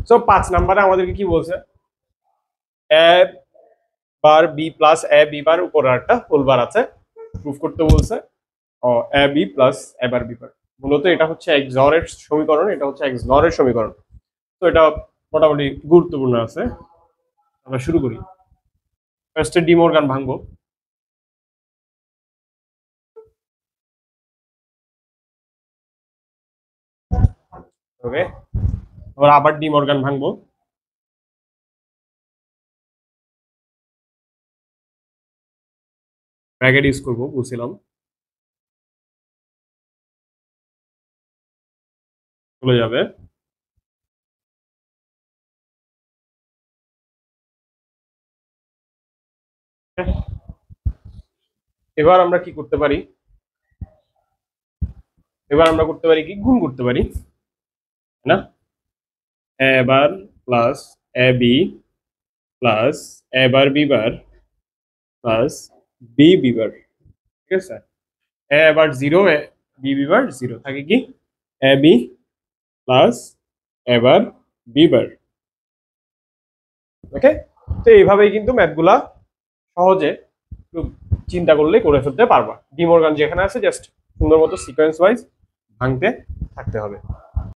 So 5 নম্বরে আমাদেরকে কি বলছে, এ bar B plus A B বার উপরে একটা হোল বার আছে, প্রুফ করতে বলছে এ B plus A bar B বার। মূলত এটা হচ্ছে XOR এর সমীকরণ, এটা হচ্ছে XNOR এর সমীকরণ। তো এটা মোটামুটি গুরুত্বপূর্ণ আছে। আমরা শুরু করি। ফার্স্টে ডি মর্গান ভাঙবো। ওকে, আবার ডি মর্গান ভাঙবো। ব্র্যাকেট ইউজ করবো, বুঝছিলাম, চলে যাবে। এবার আমরা কি করতে পারি, এবার আমরা করতে পারি কি, গুণ করতে পারি না, A bar plus A B plus A bar B bar plus B B bar. ঠিক আছে, A bar zero, B B bar zero, থাকে কি A B plus A bar B bar. Okay, তো এইভাবেই কিন্তু ম্যাথগুলা সহজে একটু চিন্তা করলেই করে ফেলতে পারবা। ডি মর্গান যেখানে আছে জাস্ট সুন্দর মতো সিকোয়েন্স ওয়াইজ ভাঙতে থাকতে হবে।